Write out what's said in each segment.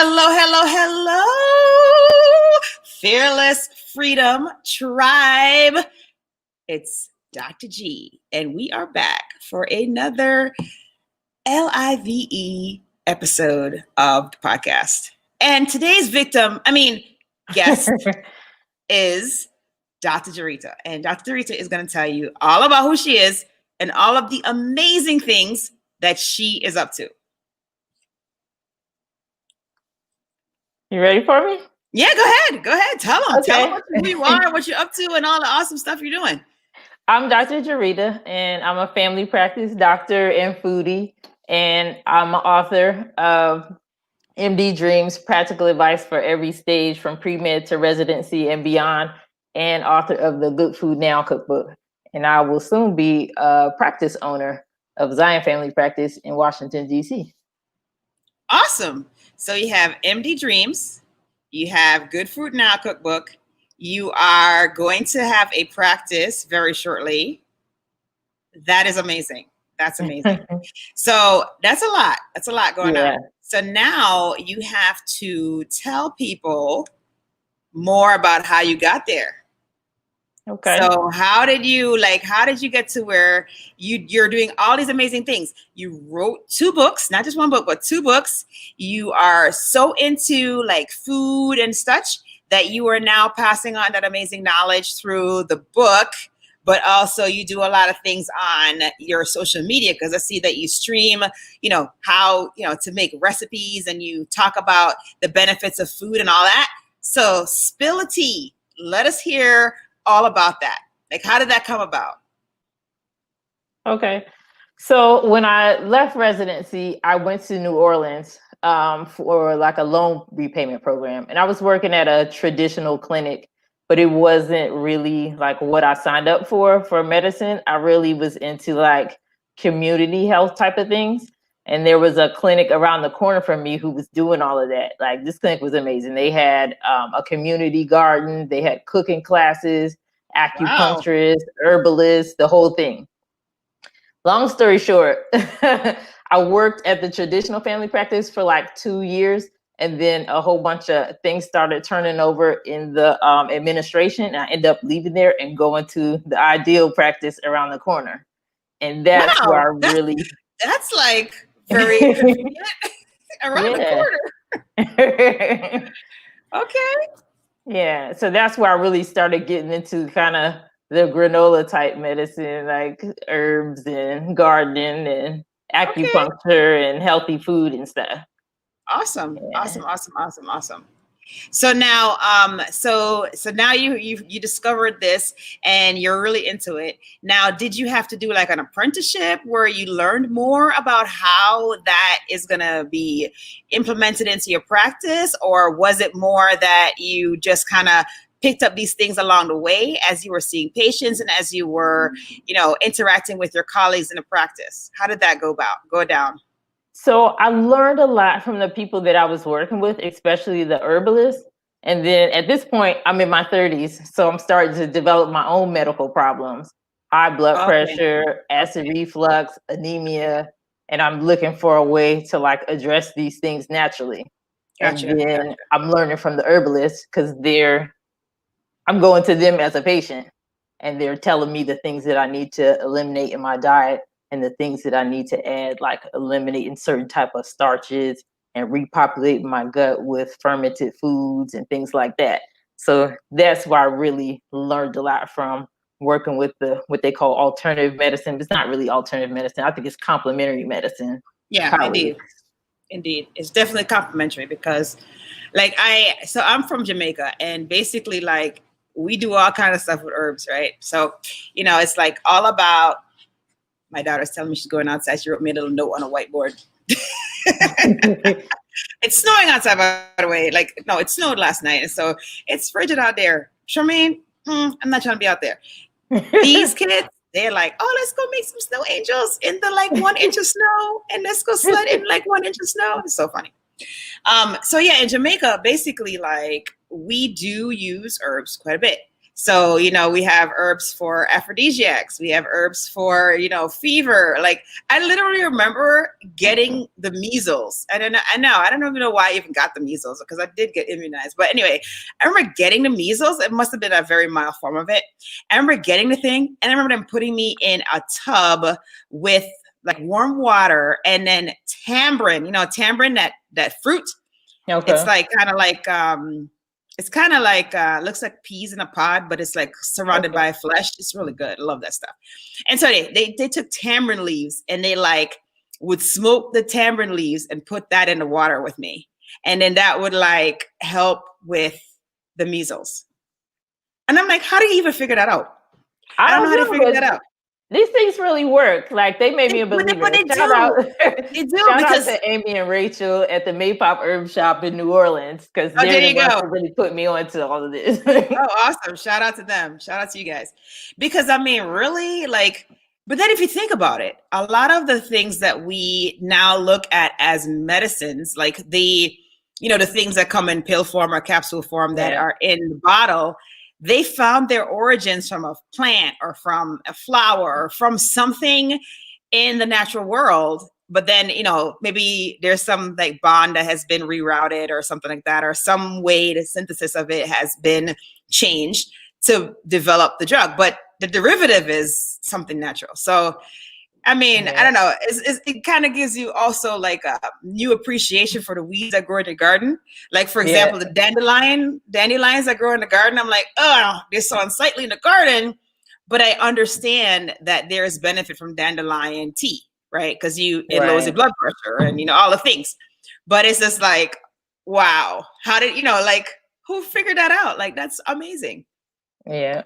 Hello, Fearless Freedom Tribe. It's Dr. G, and we are back for another LIVE episode of the podcast. And today's guest is Dr. Jarita. And Dr. Jarita is going to tell you all about who she is and all of the amazing things that she is up to. You ready for me? Yeah, go ahead. Tell them. Okay. Tell them who you are, what you're up to, and all the awesome stuff you're doing. I'm Dr. Jarita, and I'm a family practice doctor and foodie, and I'm an author of MD Dreams, Practical Advice for Every Stage from Pre-Med to Residency and Beyond, and author of the Good Food Now Cookbook. And I will soon be a practice owner of Zion Family Practice in Washington, D.C. Awesome. So you have MD Dreams, you have Good Food Now Cookbook, you are going to have a practice very shortly. That is amazing. That's amazing. So that's a lot. That's a lot going on. So now you have to tell people more about how you got there. Okay. So how did you get to where you're doing all these amazing things? You wrote 2 books, not just 1 book, but 2 books. You are so into like food and such that you are now passing on that amazing knowledge through the book, but also you do a lot of things on your social media, because I see that you stream, how, to make recipes, and you talk about the benefits of food and all that. So spill a tea. Let us hear all about that. Like, how did that come about? Okay. So when I left residency, I went to New Orleans for like a loan repayment program. And I was working at a traditional clinic, but it wasn't really like what I signed up for medicine. I really was into like community health type of things. And there was a clinic around the corner from me who was doing all of that. Like, this clinic was amazing. They had a community garden. They had cooking classes, acupuncturists, herbalists, the whole thing. Long story short, I worked at the traditional family practice for like 2 years. And then a whole bunch of things started turning over in the administration. And I ended up leaving there and going to the ideal practice around the corner. And that's where I really... That's like very convenient. Around the corner. Okay. Yeah. So that's where I really started getting into kind of the granola type medicine, like herbs and gardening and acupuncture and healthy food and stuff. Awesome. Yeah. Awesome. So now, so now you discovered this and you're really into it. Now, did you have to do like an apprenticeship where you learned more about how that is going to be implemented into your practice? Or was it more that you just kind of picked up these things along the way as you were seeing patients and as you were, interacting with your colleagues in the practice? How did that go down? So I learned a lot from the people that I was working with, especially the herbalists. And then at this point, I'm in my 30s. So I'm starting to develop my own medical problems, high blood pressure, acid reflux, anemia. And I'm looking for a way to like address these things naturally. And then I'm learning from the herbalists because I'm going to them as a patient and they're telling me the things that I need to eliminate in my diet and the things that I need to add, like eliminating certain type of starches and repopulating my gut with fermented foods and things like that. So that's why I really learned a lot from working with what they call alternative medicine. It's not really alternative medicine. I think it's complementary medicine. Yeah, indeed. It's definitely complementary because I'm from Jamaica, and basically like we do all kind of stuff with herbs, right? So, it's like all about... My daughter's telling me she's going outside. She wrote me a little note on a whiteboard. It's snowing outside, by the way. No, it snowed last night. And so it's frigid out there. Charmaine, I'm not trying to be out there. These kids, they're like, oh, let's go make some snow angels in the 1 inch of snow. And let's go sled in 1 inch of snow. It's so funny. So yeah, in Jamaica, basically we do use herbs quite a bit. So, we have herbs for aphrodisiacs. We have herbs for, fever. Like, I literally remember getting the measles. I don't even know why I even got the measles, because I did get immunized. But anyway, I remember getting the measles. It must have been a very mild form of it. I remember getting the thing, and I remember them putting me in a tub with like warm water, and then tamarind, tamarind, that fruit. Okay. It's like looks like peas in a pod, but it's like surrounded by flesh. It's really good. I love that stuff. And so they took tamarind leaves, and they like would smoke the tamarind leaves and put that in the water with me. And then that would like help with the measles. And I'm like, how do you even figure that out? I don't know how to figure that out. These things really work. Like, they made me a believer. But they do. They do. Shout because out to Amy and Rachel at the Maypop Herb Shop in New Orleans, because they're the ones who really put me on to all of this. Oh, awesome. Shout out to them. Shout out to you guys. Because I mean, really, like, but then if you think about it, a lot of the things that we now look at as medicines, like the things that come in pill form or capsule form that are in the bottle, they found their origins from a plant or from a flower or from something in the natural world. But then, maybe there's some like bond that has been rerouted or something like that, or some way the synthesis of it has been changed to develop the drug. But the derivative is something natural. So, I mean, I don't know. It kind of gives you also like a new appreciation for the weeds that grow in the garden. Like, for example, the dandelions that grow in the garden. I'm like, oh, they're so unsightly in the garden. But I understand that there is benefit from dandelion tea, right? Because it lowers your blood pressure and, all the things. But it's just like, wow, how did, like, who figured that out? Like, that's amazing. Yeah.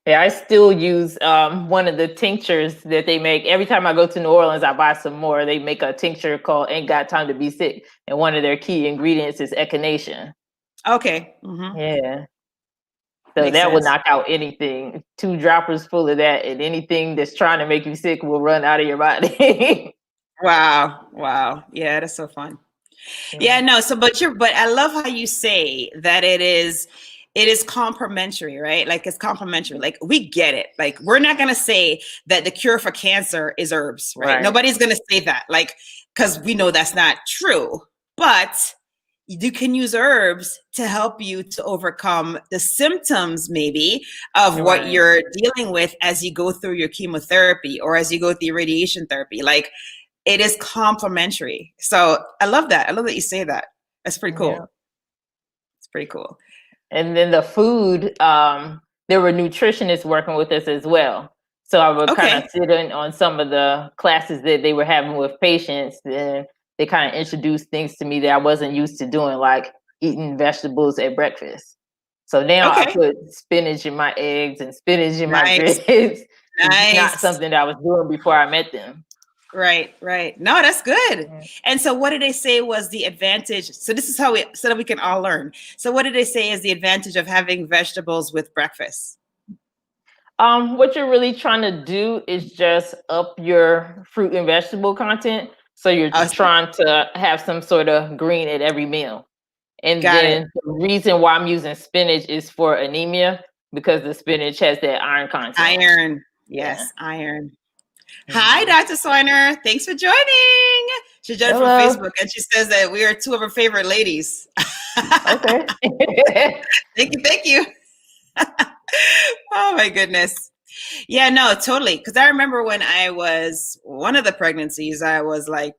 Yeah, I still use one of the tinctures that they make. Every time I go to New Orleans, I buy some more. They make a tincture called Ain't Got Time to Be Sick. And one of their key ingredients is echinacea. Okay. Mm-hmm. Yeah. So that will knock out anything. 2 droppers full of that, and anything that's trying to make you sick will run out of your body. Wow. Yeah, that's so fun. Yeah, no. So, but I love how you say that it is complementary, right? Like, it's complementary. Like, we get it. Like, we're not going to say that the cure for cancer is herbs, right? Nobody's going to say that, like, because we know that's not true. But you can use herbs to help you to overcome the symptoms, maybe, of what you're dealing with as you go through your chemotherapy or as you go through your radiation therapy. Like, it is complementary. So I love that. I love that you say that. That's pretty cool. Yeah. It's pretty cool. And then the food, there were nutritionists working with us as well. So I would kind of sit in on some of the classes that they were having with patients, and they kind of introduced things to me that I wasn't used to doing, like eating vegetables at breakfast. So now I put spinach in my eggs and spinach in my grits. It's not something that I was doing before I met them. Right. No, that's good. And so what did they say was the advantage? So this is so that we can all learn. So what did they say is the advantage of having vegetables with breakfast? What you're really trying to do is just up your fruit and vegetable content. So you're trying to have some sort of green at every meal. And then the reason why I'm using spinach is for anemia, because the spinach has that iron content. Iron. Yes, iron. Hi, Dr. Soiner. Thanks for joining. She joined from Facebook, and she says that we are 2 of her favorite ladies. Okay. Thank you. Oh, my goodness. Yeah, no, totally. Because I remember when I was one of the pregnancies, I was like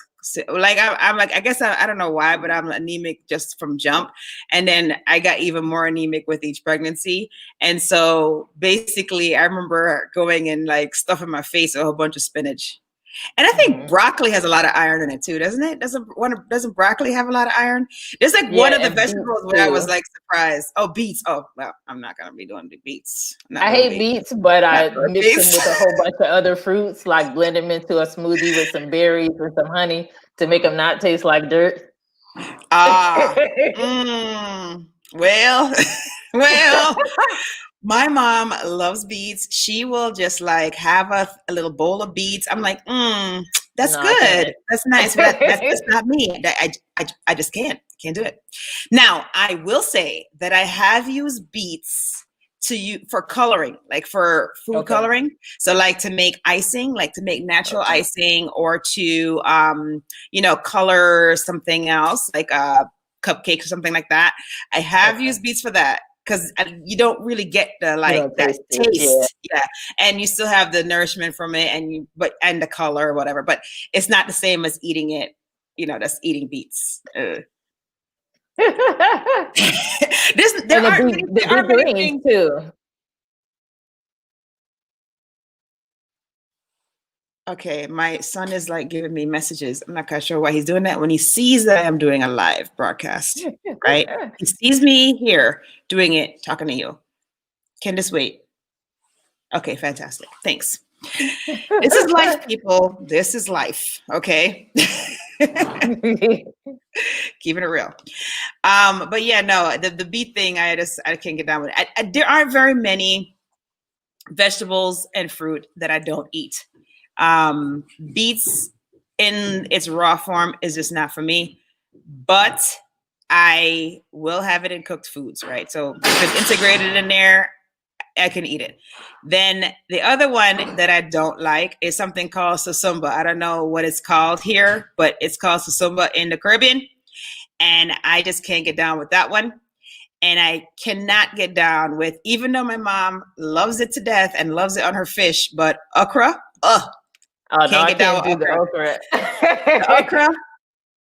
I'm like, I guess I don't know why, but I'm anemic just from jump. And then I got even more anemic with each pregnancy. And so basically I remember going and like stuffing my face with a whole bunch of spinach. And I think broccoli has a lot of iron in it too, doesn't it? Doesn't broccoli have a lot of iron? There's like one of the vegetables where I was like surprised. Oh, beets. Oh, well, I'm not gonna be doing the beets. I hate beets, but I mix them with a whole bunch of other fruits, like blend them into a smoothie with some berries and some honey to make them not taste like dirt. Well. My mom loves beets. She will just like have a little bowl of beets. I'm like, that's good. That's nice. But that's not me. I just can't do it. Now, I will say that I have used beets to you for coloring, like for food coloring. So like to make icing, like to make natural icing, or to color something else, like a cupcake or something like that. I have used beets for that, because you don't really get the that taste. Yeah. And you still have the nourishment from it, and the color or whatever, but it's not the same as eating it, that's eating beets. There are many things too. Okay, my son is like giving me messages. I'm not quite sure why he's doing that when he sees that I'm doing a live broadcast, right? He sees me here doing it, talking to you. Can this wait? Okay, fantastic. Thanks. This is life, people. This is life. Okay. Keeping it real. But yeah, no, the beet thing, I can't get down with it. There aren't very many vegetables and fruit that I don't eat. Beets in its raw form is just not for me, but I will have it in cooked foods, right? So if it's integrated in there, I can eat it. Then the other one that I don't like is something called susumba. I don't know what it's called here, but it's called susumba in the Caribbean. And I just can't get down with that one. And I cannot get down with, even though my mom loves it to death and loves it on her fish, but okra, can't get down with okra. The okra.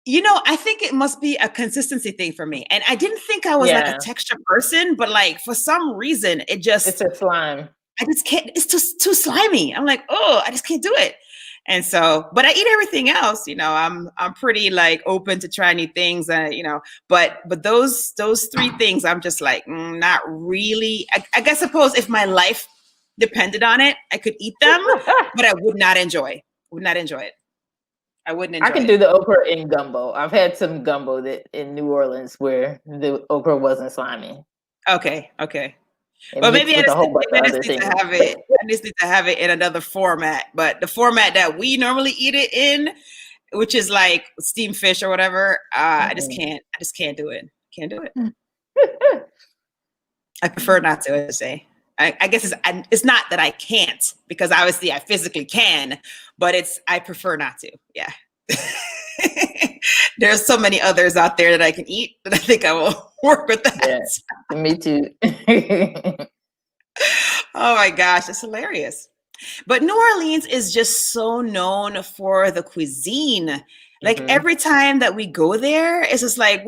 I think it must be a consistency thing for me. And I didn't think I was like a texture person, but like for some reason, it's a slime. I just can't, it's too slimy. I'm like, I just can't do it. And so, but I eat everything else, I'm pretty like open to try new things, but those three things, I'm just like, not really. I guess suppose if my life depended on it, I could eat them, but I would not enjoy it. I wouldn't enjoy it. I can do the okra in gumbo. I've had some gumbo that in New Orleans where the okra wasn't slimy. Okay. Well, maybe I just need to have it. I just need to have it in another format. But the format that we normally eat it in, which is like steamed fish or whatever, I just can't do it. Can't do it. I prefer not to, I say. I guess it's not that I can't, because obviously I physically can, but I prefer not to. Yeah. There's so many others out there that I can eat that I think I will work with that. Yeah, me too. Oh my gosh, it's hilarious. But New Orleans is just so known for the cuisine. Like every time that we go there, it's just like,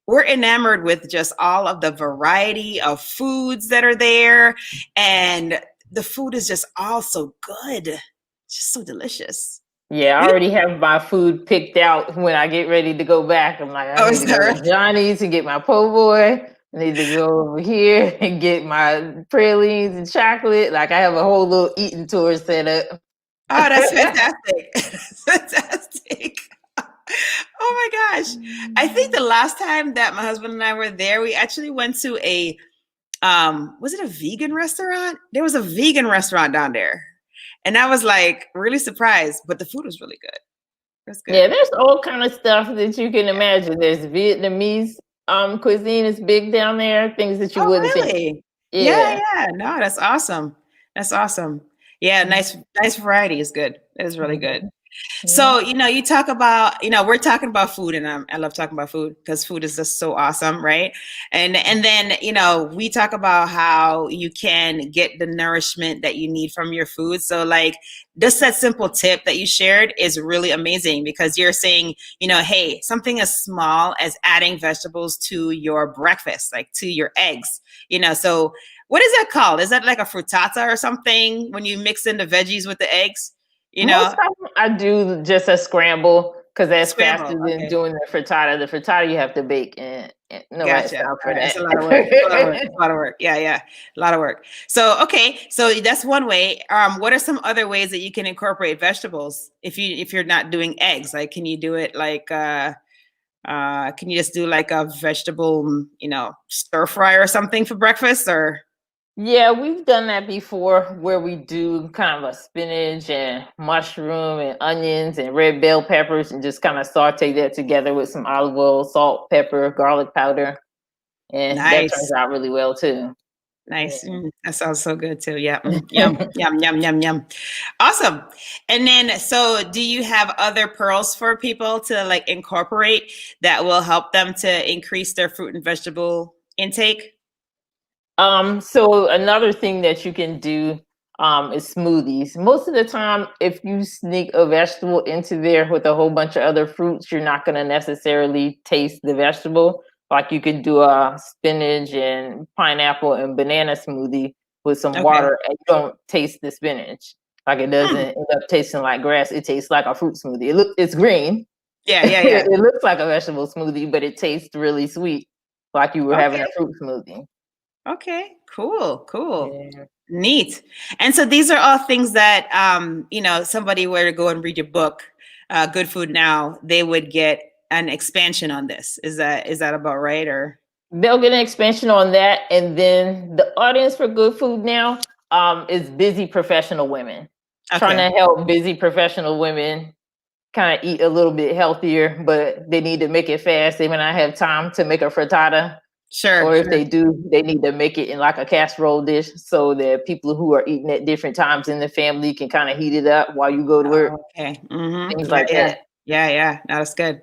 we're enamored with just all of the variety of foods that are there. And the food is just all so good. It's just so delicious. Yeah, I already have my food picked out when I get ready to go back. I'm like, I need to go to Johnny's and get my po' boy. I need to go over here and get my pralines and chocolate. Like I have a whole little eating tour set up. Oh, that's fantastic. Fantastic. Oh my gosh. I think the last time that my husband and I were there, we actually went to a, was it a vegan restaurant? There was a vegan restaurant down there. And I was like really surprised, but the food was really good. That's good. Yeah, there's all kind of stuff that you can imagine. There's Vietnamese cuisine is big down there, things that you wouldn't think. Yeah. No, that's awesome. That's awesome. Yeah, nice variety is good. It is really good. So, you talk about, we're talking about food, and I love talking about food because food is just so awesome, right? And then, we talk about how you can get the nourishment that you need from your food. So like just that simple tip that you shared is really amazing, because you're saying, hey, something as small as adding vegetables to your breakfast, like to your eggs, so what is that called? Is that like a frittata or something when you mix in the veggies with the eggs? Most times I do just a scramble, because that's faster than doing the frittata. The frittata you have to bake, and gotcha. That's a lot of work. A lot of work. Yeah, a lot of work. So so that's one way. What are some other ways that you can incorporate vegetables if you're not doing eggs? Like, can you do it like can you just do like a vegetable, stir fry or something for breakfast? Or yeah, we've done that before, where we do kind of a spinach and mushroom and onions and red bell peppers, and just kind of saute that together with some olive oil, salt, pepper, garlic powder. And that turns out really well too. Nice. That sounds so good too. Yeah. Yum, yum, yum, yum, yum. Awesome. And then, so do you have other pearls for people to like incorporate that will help them to increase their fruit and vegetable intake? So another thing that you can do is smoothies. Most of the time, if you sneak a vegetable into there with a whole bunch of other fruits, you're not going to necessarily taste the vegetable. Like you could do a spinach and pineapple and banana smoothie with some Okay. water, and you don't taste the spinach. Like it doesn't Hmm. end up tasting like grass. It tastes like a fruit smoothie. It's green. Yeah, yeah, yeah. It looks like a vegetable smoothie, but it tastes really sweet, like you were having Okay. a fruit smoothie. Okay. Cool. Cool. Yeah. Neat. And so these are all things that, somebody were to go and read your book, Good Food Now, they would get an expansion on this. Is that about right? Or They'll get an expansion on that, and then the audience for Good Food Now is busy professional women. Trying okay. to help busy professional women kind of eat a little bit healthier, but they need to make it fast. They may not have time to make a frittata, Sure. or if Sure. they do, they need to make it in like a casserole dish so that people who are eating at different times in the family can kind of heat it up while you go to work. Okay. Mm-hmm. Things Yeah, like yeah. that. Yeah, yeah. No, that's good.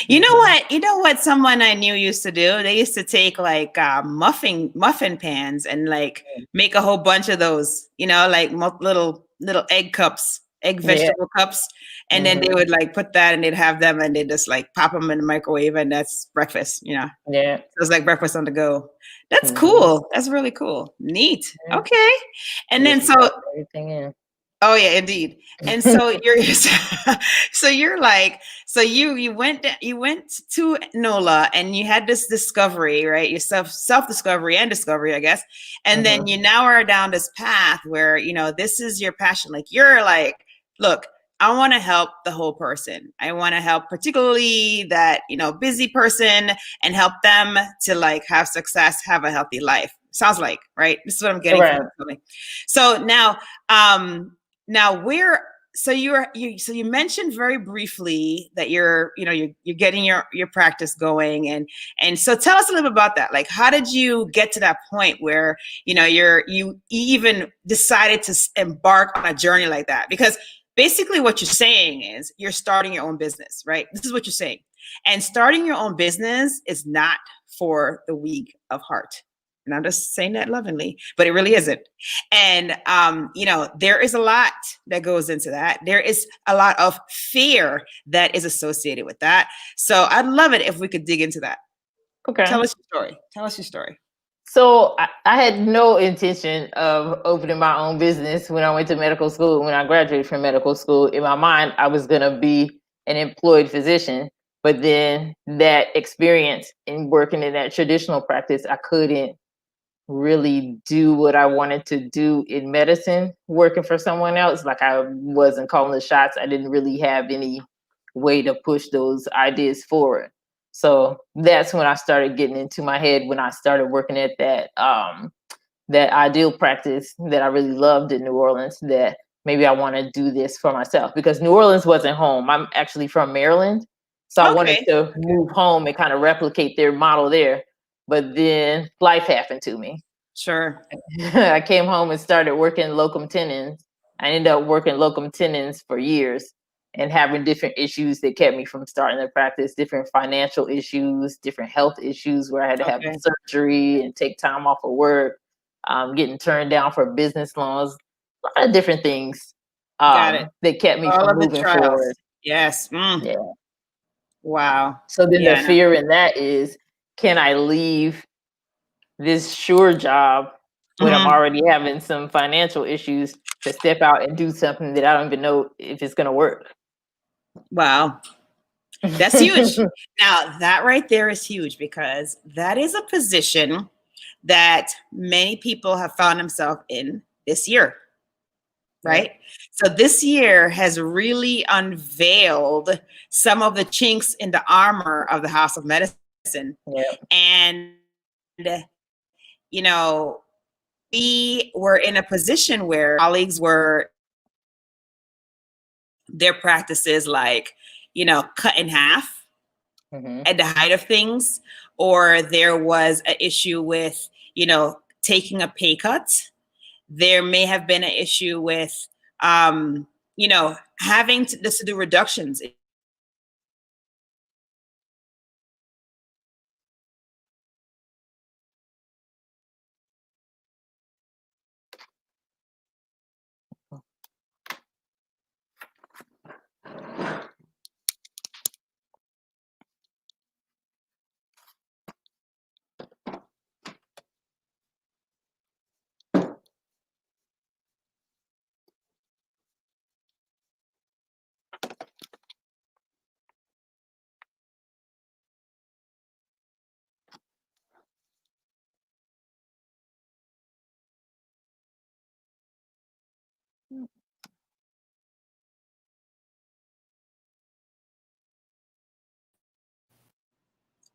You know Mhm. what? You know what someone I knew used to do? They used to take like muffin pans and like make a whole bunch of those, like little egg cups, egg Yeah. vegetable cups, and then they Mhm. would like put that and they'd have them and they just like pop them in the microwave and that's breakfast. Yeah. So it's like breakfast on the go. That's Mhm. cool. That's really cool. Neat. Yeah. Okay. And then Just so pop everything in. Oh yeah, indeed. And so you're so you're like so you went to NOLA and you had this discovery, right? Your self discovery and discovery, I guess. And then Mhm. you now are down this path where, this is your passion. Like you're like, look, I want to help the whole person. I want to help particularly that, busy person and help them to like have success, have a healthy life. Sounds like, right? This is what I'm getting from Right. something. So now where so you mentioned very briefly that you're getting your practice going and so tell us a little bit about that. Like how did you get to that point where you even decided to embark on a journey like that? Because basically what you're saying is you're starting your own business, right? This is what you're saying. And starting your own business is not for the weak of heart. And I'm just saying that lovingly, but it really isn't. And, there is a lot that goes into that. There is a lot of fear that is associated with that. So I'd love it if we could dig into that. Okay. Tell us your story. Tell us your story. So I had no intention of opening my own business when I went to medical school. When I graduated from medical school, in my mind, I was going to be an employed physician. But then that experience in working in that traditional practice, I couldn't really do what I wanted to do in medicine, working for someone else. Like I wasn't calling the shots. I didn't really have any way to push those ideas forward. So that's when I started getting into my head when I started working at that ideal practice that I really loved in New Orleans, that maybe I want to do this for myself because New Orleans wasn't home. I'm actually from Maryland. So I wanted Okay. to move home and kind of replicate their model there. But then life happened to me. Sure. I came home and started working locum tenens. I ended up working locum tenens for years and having different issues that kept me from starting the practice, different financial issues, different health issues where I had to have Okay. surgery and take time off of work, getting turned down for business loans, a lot of different things Got it. that kept me All from of the moving trials. forward. Yes. Yeah. Wow. So then the Yeah. No. fear in that is, can I leave this sure job when I'm Mhm. already having some financial issues to step out and do something that I don't even know if it's going to work? Wow. That's huge. Now, that right there is huge because that is a position that many people have found themselves in this year, Yep. right? So this year has really unveiled some of the chinks in the armor of the House of Medicine. Yep. And, you know, we were in a position where colleagues were their practices like, cut in half Mm-hmm. at the height of things, or there was an issue with, taking a pay cut. There may have been an issue with, you know, having to do reductions.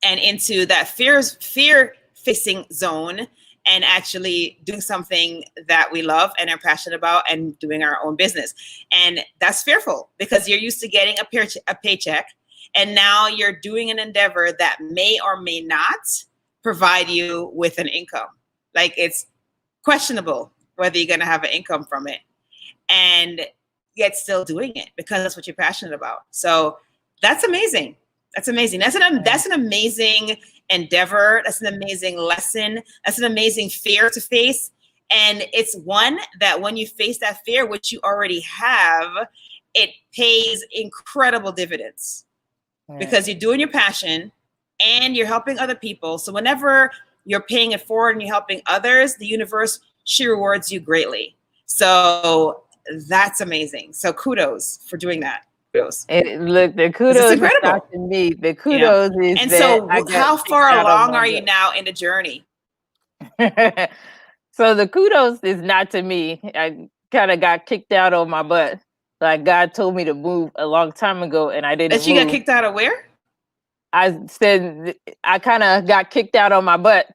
And into that fear facing zone, and actually doing something that we love and are passionate about, and doing our own business. And that's fearful because you're used to getting a paycheck, and now you're doing an endeavor that may or may not provide you with an income. Like, it's questionable whether you're going to have an income from it, and yet still doing it because that's what you're passionate about. So that's amazing. That's amazing. That's an amazing endeavor. That's an amazing lesson. That's an amazing fear to face. And it's one that when you face that fear, which you already have, it pays incredible dividends because you're doing your passion and you're helping other people. So whenever you're paying it forward and you're helping others, the universe, she rewards you greatly. So that's amazing. So kudos for doing that. Kudos. Look, the kudos is not to me. The kudos is and that so I got how far along are you butt. now in the journey? So the kudos is not to me. I kind of got kicked out on my butt. Like, God told me to move a long time ago, and I didn't. That you got kicked out of where? I said I kind of got kicked out on my butt.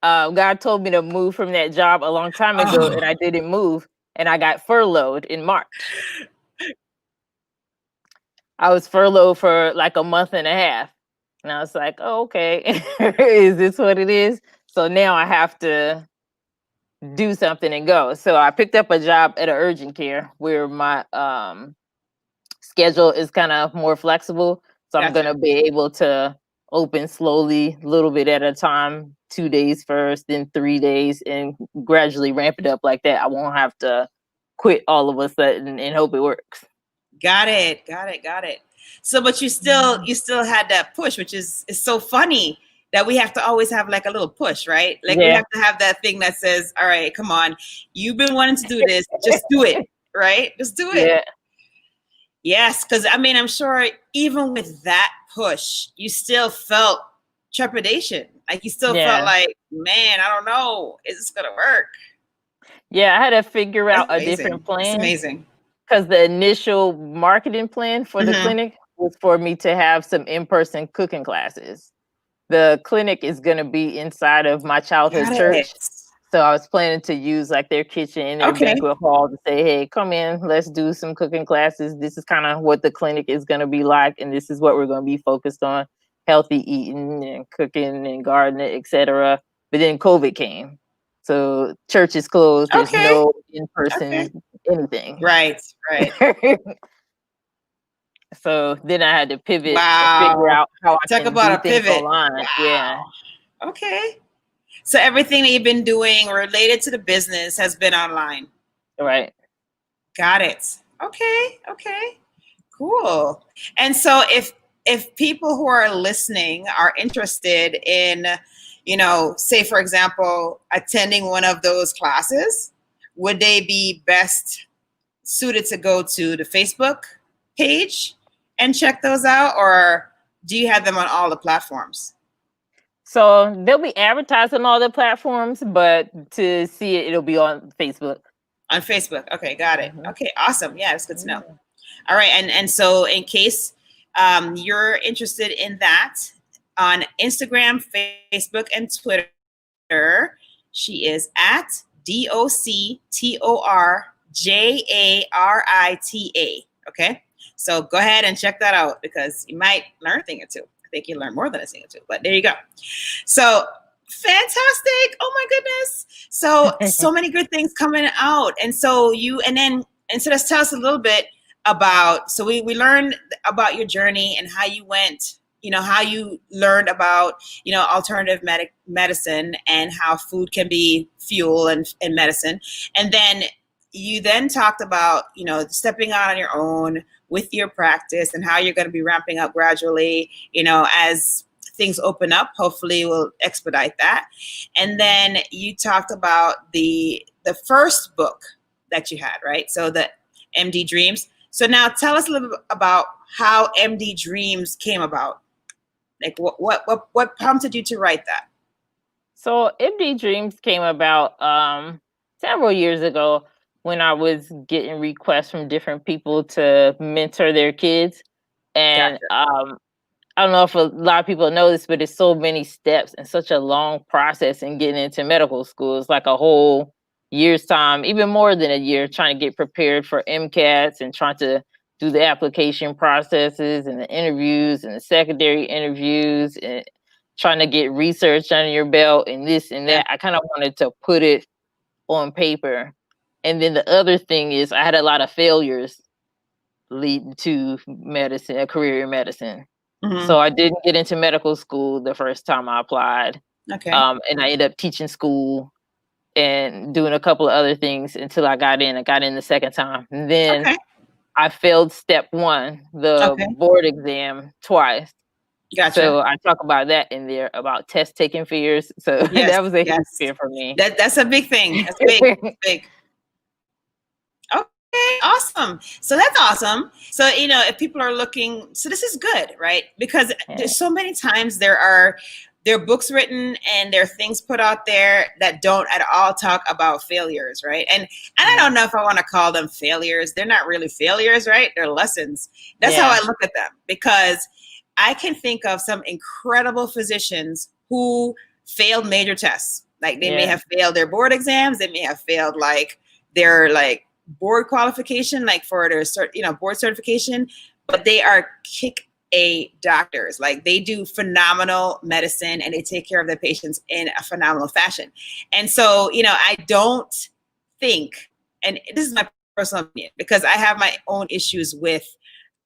God told me to move from that job a long time ago, and I didn't move, and I got furloughed in March. I was furloughed for like a month and a half. And I was like, oh, okay, is this what it is? So now I have to do something and go. So I picked up a job at an urgent care where my schedule is kind of more flexible. So I'm going to be able to open slowly, a little bit at a time, 2 days first, then 3 days, and gradually ramp it up like that. I won't have to quit all of a sudden and hope it works. Got it. So, but you still had that push, which is so funny that we have to always have like a little push, right? Like we have to have that thing that says, all right, come on, you've been wanting to do this, just do it, right? Just do it. Yeah. Yes, because I mean, I'm sure even with that push, you still felt trepidation. Like you still felt like, man, I don't know, is this gonna work? Yeah, I had to figure out a different plan. It's amazing. Because the initial marketing plan for the clinic was for me to have some in-person cooking classes. The clinic is going to be inside of my childhood church. So I was planning to use like their kitchen and their banquet hall to say, hey, come in, let's do some cooking classes. This is kind of what the clinic is going to be like. And this is what we're going to be focused on: healthy eating and cooking and gardening, etc. But then COVID came. So church is closed. There's no in-person anything. Right. So then I had to pivot and figure out how I can do things online. Wow. Yeah. Okay. So everything that you've been doing related to the business has been online. Right. Got it. Okay. Cool. And so if people who are listening are interested in, say for example, attending one of those classes, would they be best suited to go to the Facebook page and check those out, or do you have them on all the platforms? So they'll be advertised on all the platforms, but to see it, it'll be on Facebook. On Facebook. Okay, got it. Okay, awesome. Yeah, that's good to know. All right, and so in case you're interested in that, on Instagram, Facebook, and Twitter, she is at DoctorJarita. Okay, so go ahead and check that out because you might learn a thing or two. I think you learn more than a thing or two, but there you go. So Fantastic. Oh my goodness. So many good things coming out. And so let's tell us a little bit about, so we learned about your journey and how you went, how you learned about, alternative medicine and how food can be fuel and medicine. And then you then talked about, stepping out on your own with your practice and how you're going to be ramping up gradually, as things open up. Hopefully we'll expedite that. And then you talked about the first book that you had, right? So the MD Dreams. So now tell us a little bit about how MD Dreams came about. Like what prompted you to write that? So MD Dreams came about several years ago when I was getting requests from different people to mentor their kids. And Gotcha. I don't know if a lot of people know this, but it's so many steps and such a long process in getting into medical school. It's like a whole year's time, even more than a year, trying to get prepared for MCATs and trying to do the application processes and the interviews and the secondary interviews and trying to get research under your belt and this and that. I kind of wanted to put it on paper. And then the other thing is I had a lot of failures leading to medicine, a career in medicine. Mm-hmm. So I didn't get into medical school the first time I applied. Okay. And I ended up teaching school and doing a couple of other things until I got in. I got in the second time. And then I failed step 1, the board exam, twice. Gotcha. So I talk about that in there, about test taking fears. So that was a huge fear for me. That's a big thing. That's big. Big. Okay, awesome. So that's awesome. So, if people are looking, so this is good, right? Because there's so many times there are books written and there are things put out there that don't at all talk about failures, right? And I don't know if I want to call them failures. They're not really failures, right? They're lessons. That's how I look at them, because I can think of some incredible physicians who failed major tests. Like they may have failed their board exams. They may have failed their board qualification, like for their board certification, but they are kick A doctors. Like they do phenomenal medicine and they take care of their patients in a phenomenal fashion. And so, I don't think, and this is my personal opinion, because I have my own issues with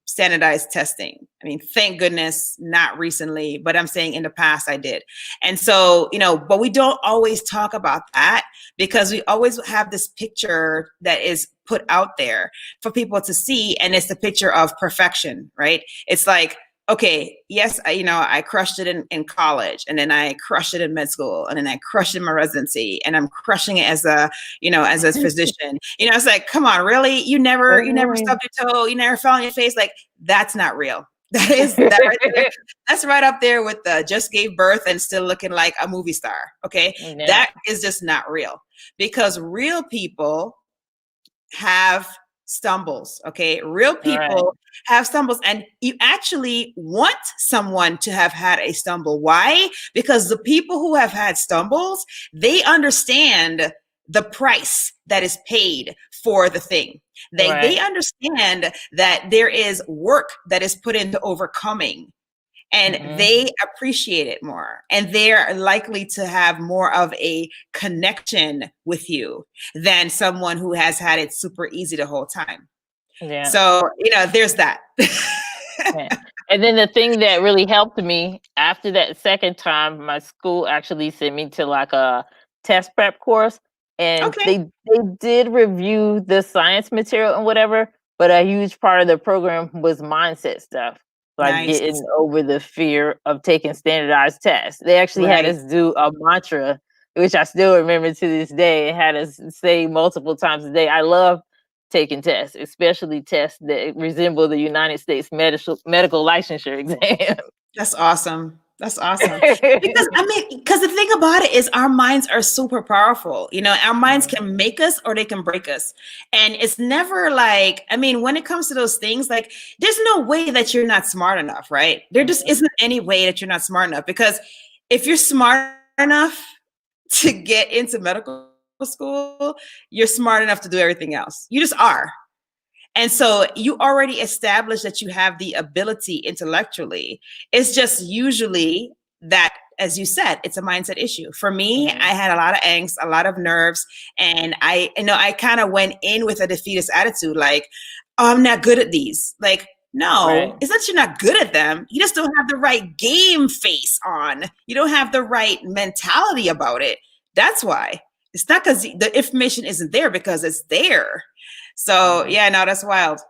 standardized testing. I mean, thank goodness, not recently, but I'm saying in the past I did. And so, but we don't always talk about that because we always have this picture that is put out there for people to see. And it's the picture of perfection, right? It's like, okay, yes, I crushed it in college, and then I crushed it in med school, and then I crushed it in my residency, and I'm crushing it as a physician. It's like, come on, really? You never stubbed your toe, you never fell on your face. Like, that's not real. That right there. That's right up there with the just gave birth and still looking like a movie star. Okay. Yeah. That is just not real, because real people have stumbles. Okay. Real people have stumbles, and you actually want someone to have had a stumble. Why? Because the people who have had stumbles, they understand the price that is paid for the thing. They understand that there is work that is put into overcoming, and they appreciate it more, and they're likely to have more of a connection with you than someone who has had it super easy the whole time. Yeah. So, there's that. And then the thing that really helped me after that second time, my school actually sent me to like a test prep course, and they did review the science material and whatever, but a huge part of the program was mindset stuff. Like getting over the fear of taking standardized tests. They actually had us do a mantra, which I still remember to this day. It had us say multiple times a day, I love taking tests, especially tests that resemble the United States medical licensure exam. That's awesome. That's awesome. Because the thing about it is our minds are super powerful. Our minds can make us or they can break us. And it's never like, when it comes to those things, like there's no way that you're not smart enough, right? There just isn't any way that you're not smart enough, because if you're smart enough to get into medical school, you're smart enough to do everything else. You just are. And so you already established that you have the ability intellectually. It's just usually that as you said, it's a mindset issue. For me, Mm-hmm. I had a lot of angst, a lot of nerves, and I kind of went in with a defeatist attitude, like, oh, I'm not good at these. Like, no, Right. it's not that you're not good at them. You just don't have the right game face on. You don't have the right mentality about it. That's why. It's not because the information isn't there, because it's there. So yeah, no, that's wild.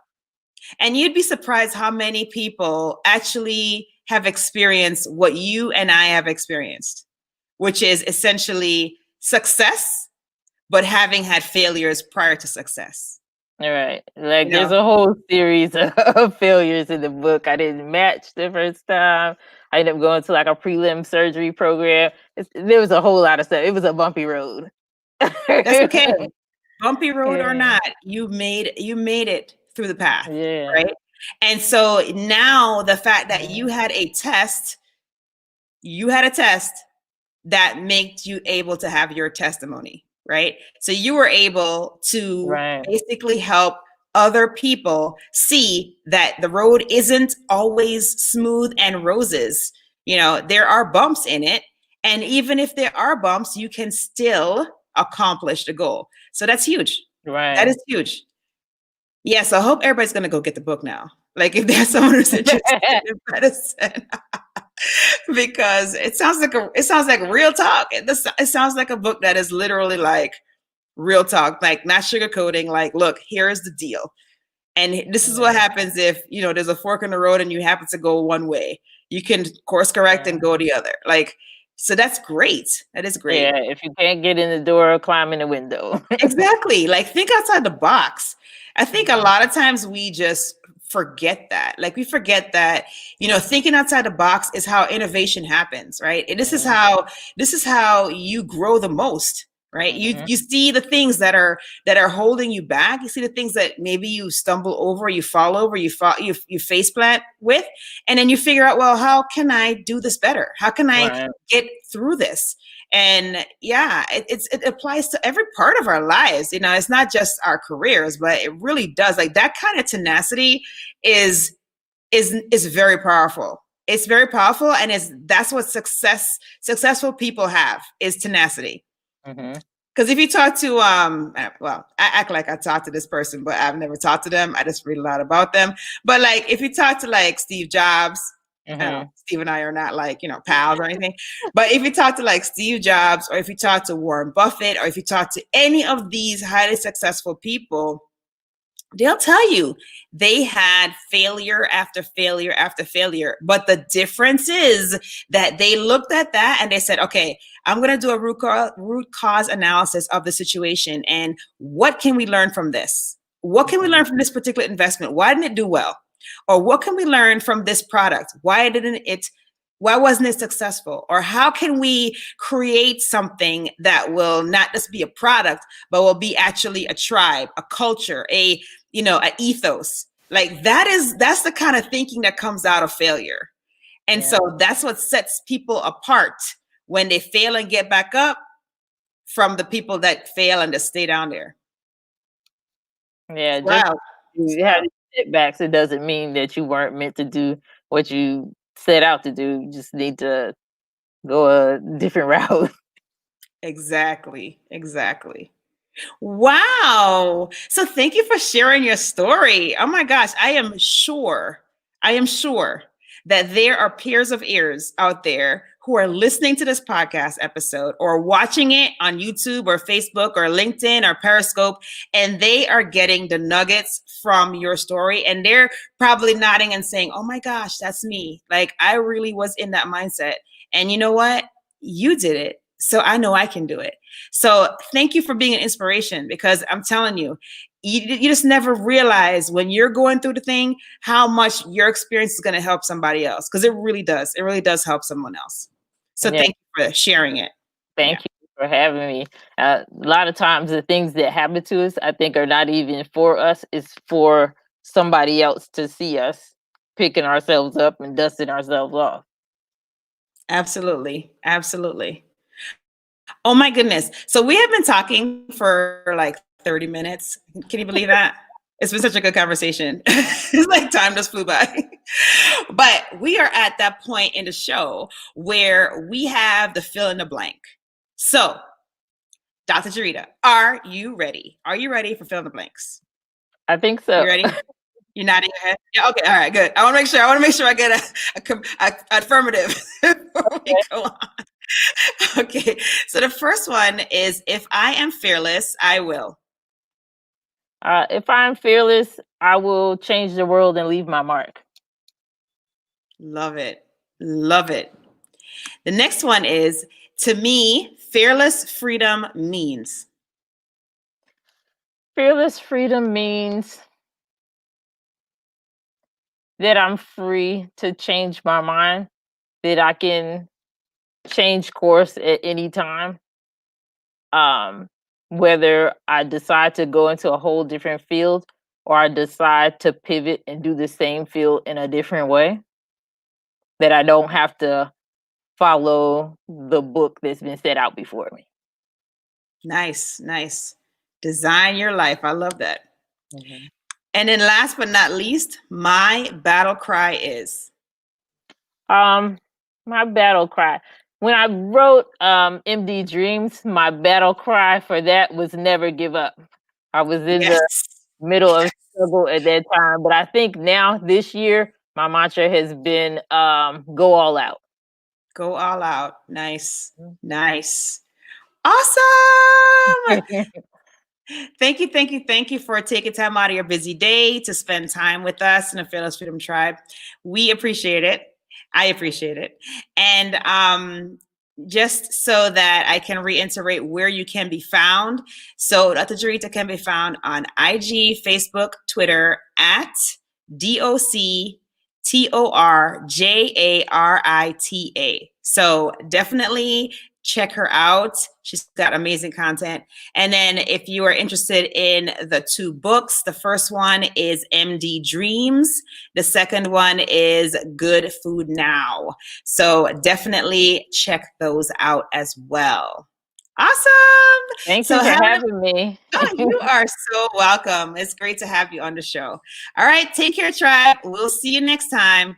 And you'd be surprised how many people actually have experienced what you and I have experienced, which is essentially success, but having had failures prior to success. All right. Like You there's know, a whole series of failures in the book. I didn't match the first time. I ended up going to like a prelim surgery program. There was a whole lot of stuff. It was a bumpy road. that's okay. Bumpy road or Yeah. not, you made it through the path, Yeah. right? And so now the fact that Mhm. you had a test that made you able to have your testimony, right? So you were able to Right. basically help other people see that the road isn't always smooth and roses. You know, there are bumps in it. And even if there are bumps, you can still accomplish the goal. So that's huge. That Right. is huge. Yeah, so I hope everybody's going to go get the book now. Like if there's someone who's interested in medicine, because it sounds like real talk. It sounds like a book that is literally like real talk, like not sugarcoating. Like, look, here's the deal, and this is what Yeah. happens if there's a fork in the road and you happen to go one way. You can course correct Yeah. and go the other. Like, so that's great. That is great. Yeah. If you can't get in the door, climb in the window. Exactly. Like think outside the box. I think a Mhm. lot of times we just forget that. Like we forget that, thinking outside the box is how innovation happens, right? And Mhm. this is how you grow the most, right? You Mhm. you see the things that are holding you back. You see the things that maybe you stumble over, you fall over, you face plant with, and then you figure out, well, how can I do this better? How can I Right. get through this? And yeah, it applies to every part of our lives. It's not just our careers, but it really does. Like that kind of tenacity is is very powerful. It's very powerful, and that's what successful people have is tenacity. Mhm. Because if you talk to well, I act like I talked to this person, but I've never talked to them. I just read a lot about them. But like if you talk to like Steve Jobs, I don't know, Mhm. Steve and I are not like, pals or anything. But if you talk to like Steve Jobs, or if you talk to Warren Buffett, or if you talk to any of these highly successful people, they'll tell you they had failure after failure after failure. But the difference is that they looked at that and they said, okay, I'm going to do a root cause analysis of the situation. And what can we learn from this? What can we Mhm. learn from this particular investment? Why didn't it do well? Or what can we learn from this product? Why wasn't it successful? Or how can we create something that will not just be a product, but will be actually a tribe, a culture, an ethos? Like that's the kind of thinking that comes out of failure. And Yeah. so that's what sets people apart when they fail and get back up from the people that fail and just stay down there. Yeah. Just Wow. you have setbacks, it doesn't mean that you weren't meant to do what you set out to do. You just need to go a different route. Exactly. Exactly. Wow. So thank you for sharing your story. Oh my gosh, I am sure that there are peers of ears out there who are listening to this podcast episode or watching it on YouTube or Facebook or LinkedIn or Periscope, and they are getting the nuggets from your story. And they're probably nodding and saying, oh my gosh, that's me. Like I really was in that mindset. And you know what? You did it. So I know I can do it. So thank you for being an inspiration, because I'm telling you, you just never realize when you're going through the thing, how much your experience is going to help somebody else. Because it really does. It really does help someone else. So Yeah. thank you for sharing it. Yeah. Thank you for having me. A lot of times, the things that happen to us, I think, are not even for us. It's for somebody else to see us picking ourselves up and dusting ourselves off. Absolutely. Absolutely. Oh my goodness. So we have been talking for like 30 minutes. Can you believe that? It's been such a good conversation. It's like time just flew by. But we are at that point in the show where we have the fill in the blank. So, Dr. Jarita, are you ready? Are you ready for fill in the blanks? I think so. You ready? You're nodding your head? Yeah, okay, all right, good. I want to make sure I get a affirmative before we go on. Okay, so the first one is, if I am fearless, I will. If I'm fearless, I will change the world and leave my mark. Love it. Love it. The next one is, to me, fearless freedom means. Fearless freedom means that I'm free to change my mind, that I can change course at any time. Whether I decide to go into a whole different field or I decide to pivot and do the same field in a different way, that I don't have to follow the book that's been set out before me. Nice, nice. Design your life. I love that. Mm-hmm. And then last but not least, my battle cry is? My battle cry. When I wrote MD Dreams, my battle cry for that was never give up. I was in the middle of struggle at that time, but I think now this year, my mantra has been go all out. Go all out. Nice. Nice. Awesome. Thank you for taking time out of your busy day to spend time with us in the Fearless Freedom Tribe. We appreciate it. I appreciate it. And just so that I can reiterate where you can be found. So Dr. Jarita can be found on IG, Facebook, Twitter at DocTorJarita. So definitely check her out. She's got amazing content. And then if you are interested in the 2 books, the first one is MD Dreams. The second one is Good Food Now. So definitely check those out as well. Awesome. Thank you for having me. Oh, you are so welcome. It's great to have you on the show. All right. Take care, tribe. We'll see you next time.